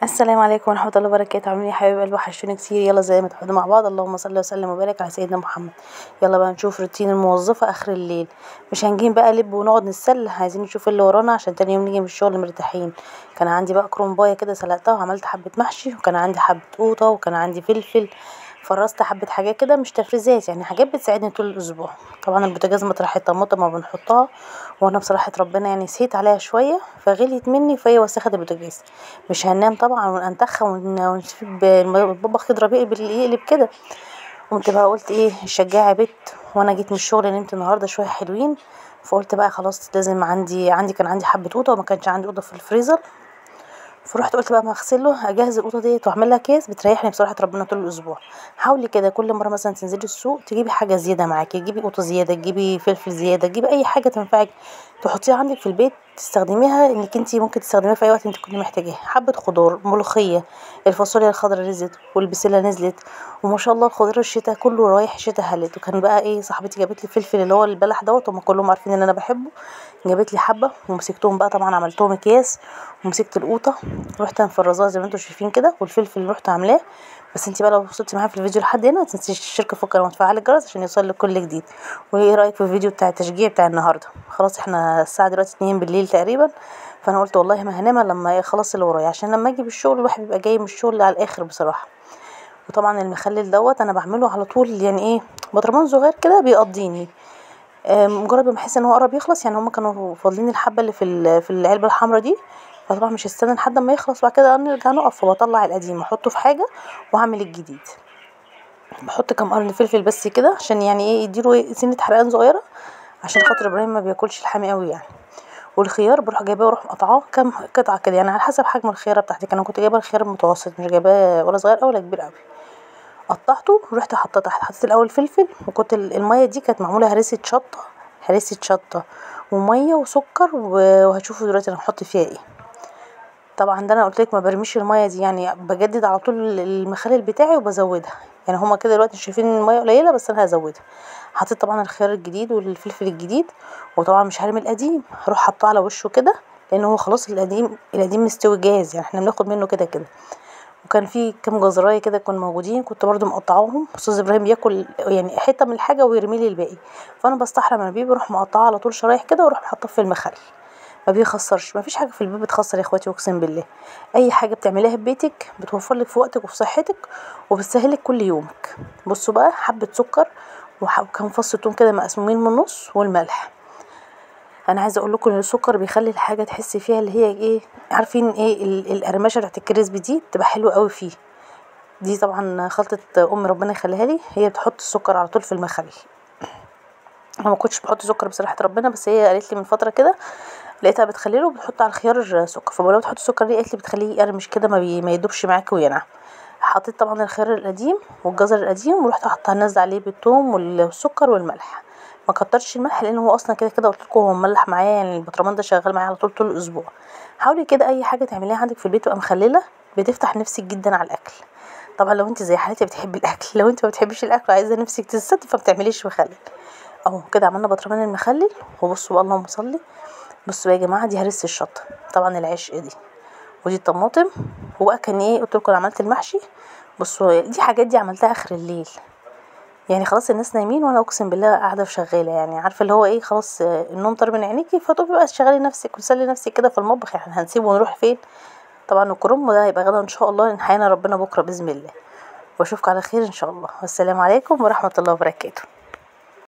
السلام عليكم ورحمة الله وبركاته. عاملين ايه يا حبايب قلبي؟ وحشتوني كتير. يلا زي ما اتفقنا مع بعض، اللهم صل وسلم وبارك على سيدنا محمد. يلا بقى نشوف روتين الموظفة اخر الليل. مش هنجين بقى لب ونقعد نتسلى، عايزين نشوف اللي ورانا عشان تاني يوم نيجي من الشغل مرتاحين. كان عندي بقى كرومبايه كده سلقتها وعملت حبة محشي، وكان عندي حبة قوطة، وكان عندي فلفل. فرزت حبة حاجات كده مش تفريزات، يعني حاجات بتساعدني طول الاسبوع. طبعا البوتاجاز مطرح الطماطم ما بنحطها، وانا بصراحة ربنا يعني سهيت عليها شوية فغليت مني، فهي وسخت البوتاجاز. مش هننام طبعا وننتخ ونسيب المطبخ يضرب يقلب كده. قمت بقى قلت ايه الشجاعة بت، وانا جيت من الشغل نمت النهارده شويه حلوين. فقلت بقى خلاص لازم كان عندي حبه قوطه وما كانش عندي قوطه في الفريزر. فرحت قلت بقى ما اغسله اجهز القوطه ديت واعمل لها كيس بتريحني بصراحه ربنا طول الاسبوع. حاولي كده كل مره مثلا تنزلي السوق تجيبي حاجه زياده معاكي، تجيبي قوطه زياده، تجيبي فلفل زياده، تجيبي اي حاجه تنفعك تحطيها عندك في البيت تستخدميها، انك انتي ممكن تستخدميها في اي وقت انت كنت محتاجاها. حبه خضار، ملوخيه، الفاصوليا الخضراء نزلت والبسله نزلت، وما شاء الله الخضار الشتاء كله رايح شتاء هلت. وكان بقى ايه صاحبتي جابت لي فلفل اللي هو البلح دوت، هم كلهم عارفين ان انا بحبه. جابت لي حبه ومسكتهم بقى طبعا عملتهم اكياس، ومسكت القوطه رحت مفرزاها زي ما انتم شايفين كده، والفلفل اللي رحت عاملاه. بس انتي بقى لو وصلتي معايا في الفيديو لحد هنا متنسيش تشتركي في القناه وتفعلي الجرس عشان يوصلك كل جديد. وايه رايك في الفيديو بتاع التشجيع بتاع النهارده؟ خلاص احنا الساعه دلوقتي 2 بالليل تقريبا، فانا قلت والله ما هنام إلا لما اخلص اللي ورايا، عشان لما اجي بالشغل الواحد بيبقى جاي من الشغل على الاخر بصراحه. وطبعا المخلل دوت انا بعمله على طول، يعني ايه برطمان صغير كده بيقضيني. مجرد ما بحس ان هو قرب يخلص، يعني هما كانوا فاضلين الحبه اللي في العلبه الحمراء دي، فطبعا مش هستنى لحد ما يخلص بعد كده نرجع نقف، فبطلع القديم احطه في حاجه واعمل الجديد. بحط كام قرن فلفل بس كده عشان يعني ايه يديله سنه حرقان صغيره، عشان خاطر ابراهيم ما بياكلش الحامي قوي يعني. والخيار بروح جايباه واروح مقطعاه كام قطعه كده، يعني على حسب حجم الخياره بتاعتي. انا كنت جايبه الخيار المتوسط، مش جايباه ولا صغير قوي ولا كبير قوي. قطعته ورحت حطيت الاول فلفل، وكنت الميه دي كانت معموله هريسه شطه وميه وسكر، وهتشوفوا دلوقتي انا هحط فيها ايه. طبعا ده انا قلت لك ما برميش الميه دي، يعني بجدد على طول المخلل بتاعي وبزودها. يعني هما كده دلوقتي شايفين الميه قليله بس انا هزودها. حطيت طبعا الخيار الجديد والفلفل الجديد، وطبعا مش هرمي القديم، هروح حاطاه على وشه كده، لان هو خلاص القديم مستوي جاهز، يعني احنا بناخد منه كده كده. وكان في كام جزرايه كده كانوا موجودين، كنت برضو مقطعاهم. استاذ ابراهيم بياكل يعني حته من الحاجه ويرمي لي الباقي، فانا بستحرم انا بيه بروح مقطعاه على طول شرايح كده واروح حاطاه في المخلل. ما بيخسرش، ما فيش حاجه في البيت بتخسر يا اخواتي، اقسم بالله. اي حاجه بتعمليها في بيتك بتوفر لك في وقتك وفي صحتك وبتسهلك كل يومك. بصوا بقى حبه سكر وكام فص ثوم كده مقسومين من النص، والملح. انا عايزه اقول لكم ان السكر بيخلي الحاجه تحسي فيها اللي هي ايه، عارفين ايه القرمشه بتاعت الكريسبي دي بتبقى حلوه قوي فيه. دي طبعا خلطه امي ربنا يخليها لي، هي بتحط السكر على طول في المخلل. انا ما كنتش بحط سكر بصراحه ربنا، بس هي قالت لي من فتره كده لقيتها بتخليله وبتحط على الخيار سكر، فبقول لها بتحط سكر ليه؟ قالت لي بتخليه يقرمش كده ما يدوبش معاكي وينعم. حطيت طبعا الخيار القديم والجزر القديم، ورحت حاطه نازله عليه بالثوم والسكر والملح. ما كترش الملح لان هو اصلا كده كده قلت لكم هو مملح معايا، يعني البطرمان ده شغال معايا على طول الاسبوع. حاولي كده اي حاجه تعمليها عندك في البيت تبقى مخلله، بتفتح نفسك جدا على الاكل. طبعا لو انت زي حالتي بتحبي الاكل، لو انت ما بتحبيش الاكل وعايزه نفسك تسد فبتعمليش مخلل. اهو كده عملنا بطرمان المخلل. وبصوا بقى اللهم صلي، بصوا يا جماعه دي هرسه الشطه، طبعا العشق دي، ودي الطماطم. وبقى كان ايه قلت لكم عملت المحشي. بصوا دي حاجات دي عملتها اخر الليل، يعني خلاص الناس نايمين وانا اقسم بالله قاعده شغاله، يعني عارفه اللي هو ايه خلاص النوم طار من عينيكي، فتقومي بقى تشغلي نفسك وتسلي نفسك كده في المطبخ. يعني هنسيبه ونروح فين؟ طبعا الكرنب ده هيبقى غدا ان شاء الله، نحيانا ربنا بكره باذن الله. واشوفكم على خير ان شاء الله، والسلام عليكم ورحمه الله وبركاته.